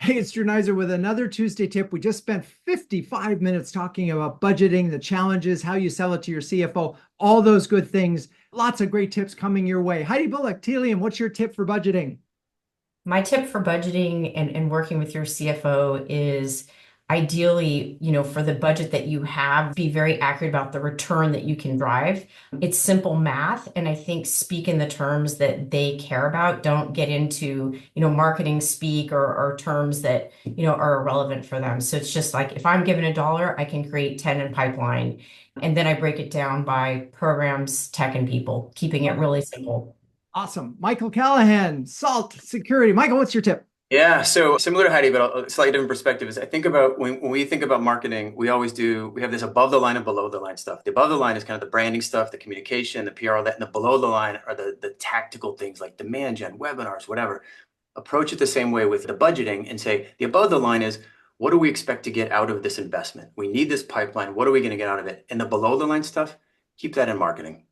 Hey, it's Drew Neiser with another Tuesday tip. We just spent 55 minutes talking about budgeting, the challenges, how you sell it to your CFO, all those good things. Lots of great tips coming your way. Heidi Bullock, Tealium, what's your tip for budgeting? My tip for budgeting and working with your CFO is ideally, for the budget that you have, be very accurate about the return that you can drive. It's simple math, and I think speak in the terms that they care about. Don't get into, marketing speak or terms that, are irrelevant for them. So it's just like if I'm given $1, I can create 10 in pipeline. And then I break it down by programs, tech, and people, keeping it really simple. Awesome. Michael Callahan, Salt Security. Michael, what's your tip? Yeah, so similar to Heidi, but a slightly different perspective is I think about when we think about marketing, we have this above the line and below the line stuff. The above the line is kind of the branding stuff, the communication, the PR, all that, and the below the line are the tactical things like demand gen, webinars, whatever. Approach it the same way with the budgeting and say the above the line is what do we expect to get out of this investment? We need this pipeline. What are we going to get out of it? And the below the line stuff, keep that in marketing.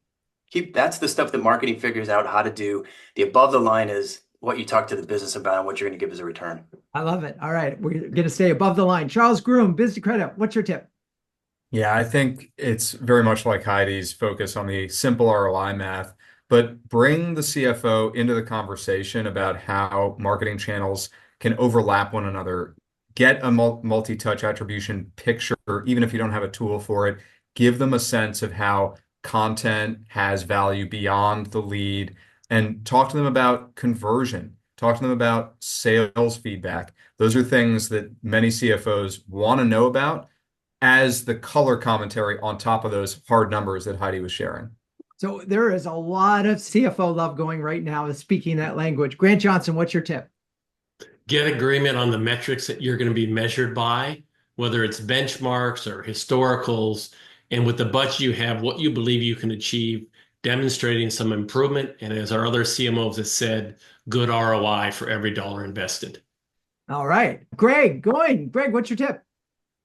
That's the stuff that marketing figures out how to do. The above the line is what you talk to the business about and what you're going to give as a return. I love it. All right. We're going to stay above the line. Charles Groome, Biz2Credit. What's your tip? Yeah, I think it's very much like Heidi's focus on the simple ROI math, but bring the CFO into the conversation about how marketing channels can overlap one another. Get a multi-touch attribution picture, even if you don't have a tool for it. Give them a sense of how content has value beyond the lead, and talk to them about conversion. Talk to them about sales feedback. Those are things that many CFOs want to know about as the color commentary on top of those hard numbers that Heidi was sharing. So there is a lot of CFO love going right now is speaking that language. Grant Johnson, what's your tip? Get agreement on the metrics that you're going to be measured by, whether it's benchmarks or historicals, and with the budget you have, what you believe you can achieve, demonstrating some improvement. And as our other CMOs have said, good ROI for every dollar invested. All right. Greg, Greg, what's your tip?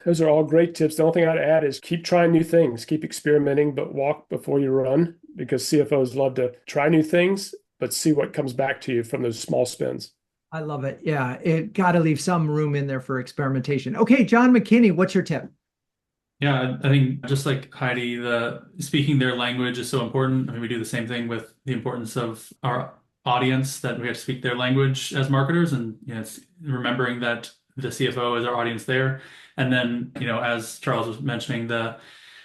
Those are all great tips. The only thing I'd add is keep trying new things, keep experimenting, but walk before you run, because CFOs love to try new things, but see what comes back to you from those small spins. I love it. Yeah, it got to leave some room in there for experimentation. Okay, John McKinney, what's your tip? Yeah, I think just like Heidi, the speaking their language is so important. I mean, we do the same thing with the importance of our audience, that we have to speak their language as marketers, and it's remembering that the CFO is our audience there. And then, as Charles was mentioning, the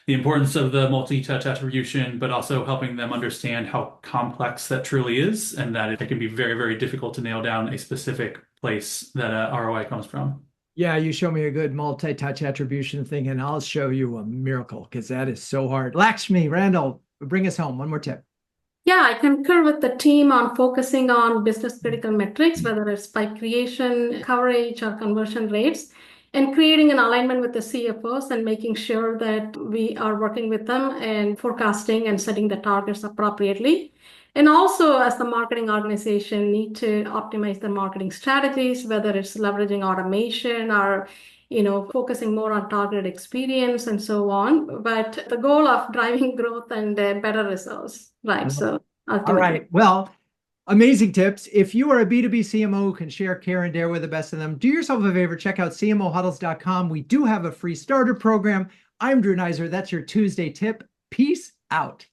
importance of the multi-touch attribution, but also helping them understand how complex that truly is, and that it can be very, very difficult to nail down a specific place that ROI comes from. Yeah, you show me a good multi-touch attribution thing, and I'll show you a miracle, because that is so hard. Lakshmi Randall, bring us home. One more tip. Yeah, I concur with the team on focusing on business critical metrics, whether it's pipe creation, coverage, or conversion rates, and creating an alignment with the CFOs and making sure that we are working with them and forecasting and setting the targets appropriately. And also, as the marketing organization, need to optimize the marketing strategies, whether it's leveraging automation or focusing more on targeted experience and so on. But the goal of driving growth and better results, right? So ultimately. All right. Well, amazing tips. If you are a B2B CMO who can share, care, and dare with the best of them, do yourself a favor. Check out CMOHuddles.com. We do have a free starter program. I'm Drew Neiser. That's your Tuesday tip. Peace out.